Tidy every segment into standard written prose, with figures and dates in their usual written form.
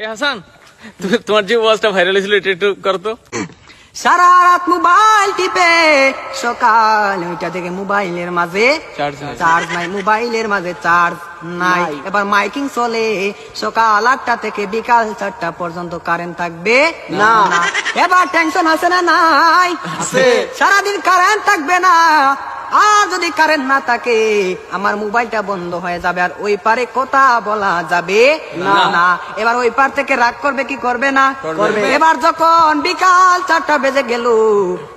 এ হাসান, তোমার যে ওয়াজটা ভাইরাল হয়েছিল এটা একটু করো তো। সারা রাত মোবাইল টিপে সকাল 9টা থেকে মোবাইলের মাঝে চার্জ নাই, মোবাইলের মাঝে চার্জ নাই। এবার মাইকিং চলে সকাল 8টা থেকে বিকাল 4টা পর্যন্ত কারেন্ট থাকবে না। এবার টেনশন আছে না? নাই, সারাদিন কারেন্ট থাকবে না। আর যদি কারেন্ট না থাকে আমার মোবাইলটা বন্ধ হয়ে যাবে, আর ওই পারে কথা বলা যাবে না। এবার ওই পার থেকে রাগ করবে কি করবে না? করবে। এবার যখন বিকাল 4টা বেজে গেল,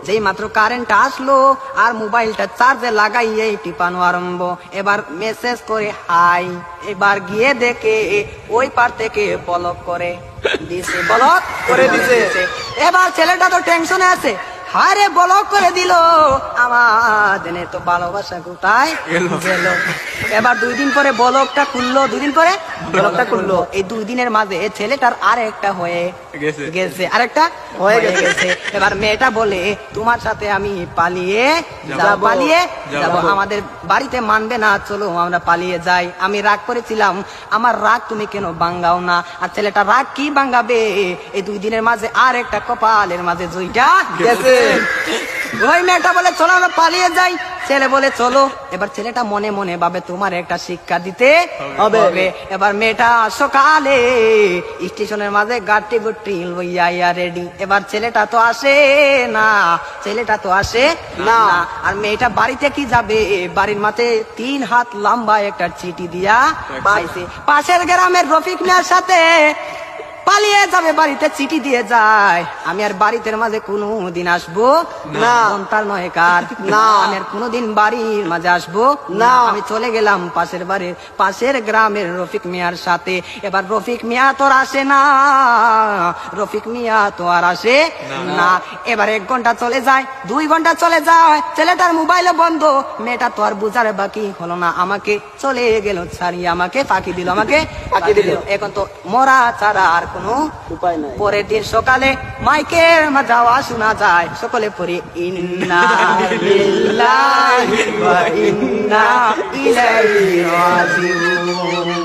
যেই মাত্র কারেন্ট আসলো আর মোবাইলটা চার্জে লাগাইয়ে টিপানো আরম্ভ। এবার মেসেজ করে হাই, এবার গিয়ে দেখে ওই পার থেকে ব্লক করে দিছে, ব্লক করে দিছে। এবার ছেলেটা তো টেনশনে আছে, হারে ব্লক করে দিল, আমাদের তো ভালোবাসা কোথায় গেল। এবার 2 দিন পরে ব্লকটা খুললো, 2 দিন পরে ব্লকটা খুললো। এই 2 দিনের মাঝে ছেলেটার আরেকটা হয়ে গেছে, আরেকটা হয়ে গেছে। এবার মেয়েটা বলে তোমার সাথে আমি পালিয়ে যাব, আমাদের বাড়িতে মানবে না, চলো আমরা পালিয়ে যাই। আমি রাগ করেছিলাম, আমার রাগ তুমি কেন ভাঙ্গাও না? আর ছেলেটা রাগ কি ভাঙ্গাবে? এই 2 দিনের মাঝে আরেকটা কপালের মাঝে জুইটা গেছে। ওই মেয়েটা বলে চলো আমরা পালিয়ে যাই, ছেলে বলে চলো। এবার ছেলেটা মনে মনে ভাবে তোমার একটা শিক্ষা দিতে হবে। এবার মেয়েটা সকালে স্টেশনের মাঝে গাড়ি গুটি লইয়া রেডি। এবার ছেলেটা তো আসে না, আর মেয়েটা বাড়িতে কি যাবে? বাড়ির মাঝে 3 হাত লম্বা একটা চিঠি দিয়া পাইছে। পাশের গ্রামের রফিক মিয়ার সাথে পালিয়ে যাবে, বাড়িতে চিঠি দিয়ে যায়। আমি আর বাড়িতে মাঝে কোনোদিন আসবো না, তার নয় কার না, আমি আর কোনোদিন বাড়ির মাঝে আসবো না। আমি চলে গেলাম পাশের গ্রামের রফিক মিয়ার সাথে। এবার রফিক মিয়া তো আর আসে না, এবার 1 ঘন্টা চলে যায়, 2 ঘন্টা চলে যায়, ছেলেটার মোবাইলে বন্ধ। মেয়েটা তো আর বুঝার বাকি হলো না, আমাকে চলে গেল ছাড়িয়ে, আমাকে ফাঁকি দিল। এখন তো মরা ছাড়া আর কোনো উপায় নাই। পরের দিন সকালে মাইকের যাওয়া শোনা যায়, সকলে পড়ে ইন্না লিল্লাহি ওয়া ইন্না ইলাইহি রাজিউন।